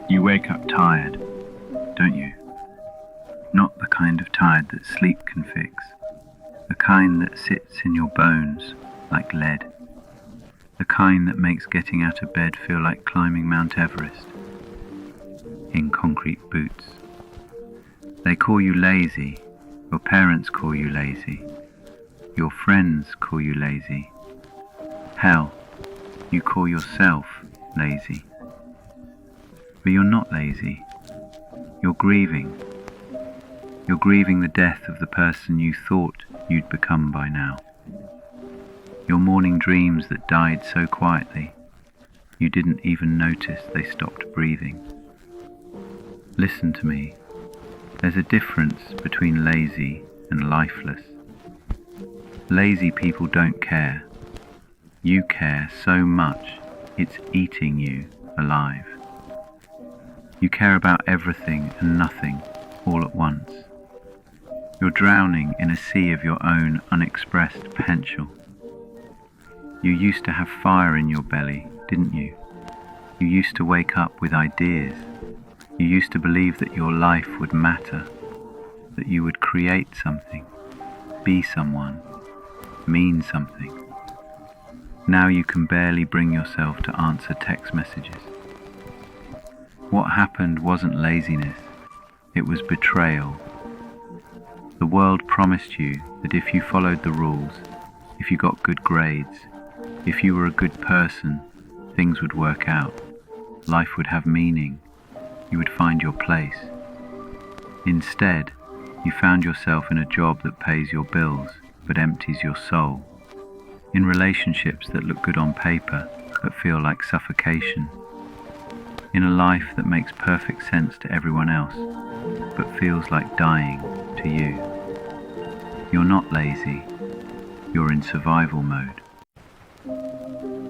You wake up tired, don't you? Not the kind of tired that sleep can fix, the kind that sits in your bones like lead, the kind that makes getting out of bed feel like climbing Mount Everest in concrete boots. They call you lazy, your parents call you lazy, your friends call you lazy. Hell, you call yourself lazy. But you're not lazy. You're grieving. You're grieving the death of the person you thought you'd become by now. You're mourning dreams that died so quietly, you didn't even notice they stopped breathing. Listen to me. There's a difference between lazy and lifeless. Lazy people don't care. You care so much, it's eating you alive. You care about everything and nothing all at once. You're drowning in a sea of your own unexpressed potential. You used to have fire in your belly, didn't you? You used to wake up with ideas. You used to believe that your life would matter, that you would create something, be someone, mean something. Now you can barely bring yourself to answer text messages. What happened wasn't laziness, it was betrayal. The world promised you that if you followed the rules, if you got good grades, if you were a good person, things would work out, life would have meaning, you would find your place. Instead, you found yourself in a job that pays your bills but empties your soul, in relationships that look good on paper but feel like suffocation, in a life that makes perfect sense to everyone else but feels like dying to you. You're not lazy, you're in survival mode.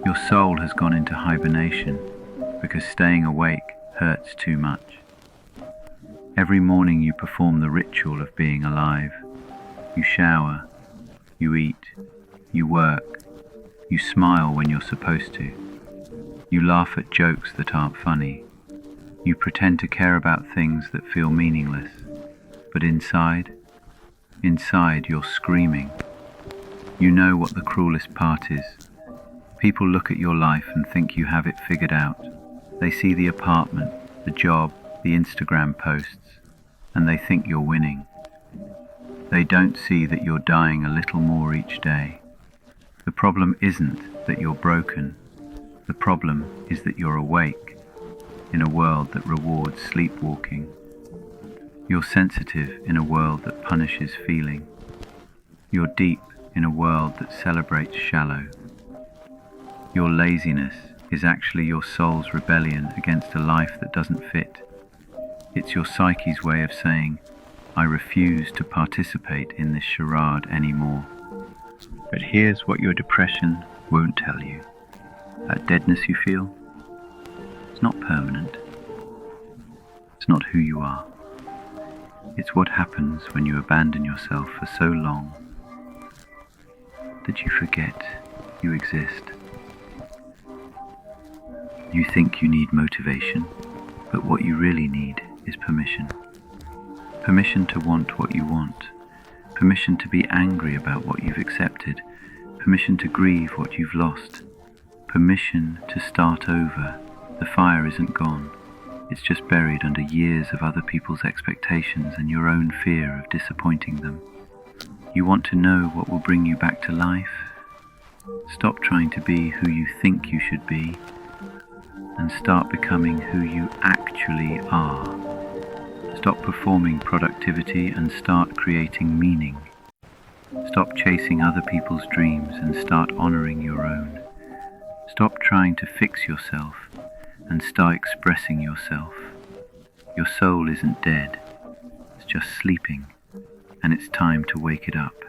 Your soul has gone into hibernation because staying awake hurts too much. Every morning you perform the ritual of being alive. You shower, you eat, you work, you smile when you're supposed to. You laugh at jokes that aren't funny. You pretend to care about things that feel meaningless. But inside you're screaming. You know what the cruelest part is. People look at your life and think you have it figured out. They see the apartment, the job, the Instagram posts, and they think you're winning. They don't see that you're dying a little more each day. The problem isn't that you're broken. The problem is that you're awake in a world that rewards sleepwalking. You're sensitive in a world that punishes feeling. You're deep in a world that celebrates shallow. Your laziness is actually your soul's rebellion against a life that doesn't fit. It's your psyche's way of saying, I refuse to participate in this charade anymore. But here's what your depression won't tell you. That deadness you feel, it's not permanent. It's not who you are. It's what happens when you abandon yourself for so long that you forget you exist. You think you need motivation, but what you really need is permission. Permission to want what you want. Permission to be angry about what you've accepted. Permission to grieve what you've lost. Permission to start over. The fire isn't gone. It's just buried under years of other people's expectations and your own fear of disappointing them. You want to know what will bring you back to life? Stop trying to be who you think you should be and start becoming who you actually are. Stop performing productivity and start creating meaning. Stop chasing other people's dreams and start honoring your own. Stop trying to fix yourself and start expressing yourself. Your soul isn't dead, it's just sleeping, and it's time to wake it up.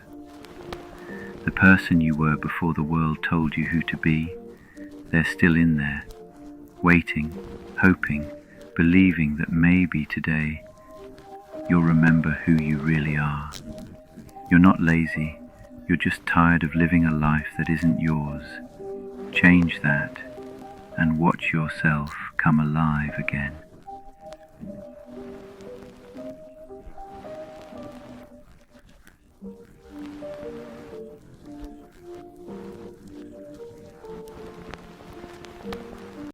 The person you were before the world told you who to be, they're still in there, waiting, hoping, believing that maybe today you'll remember who you really are. You're not lazy, you're just tired of living a life that isn't yours. Change that and watch yourself come alive again.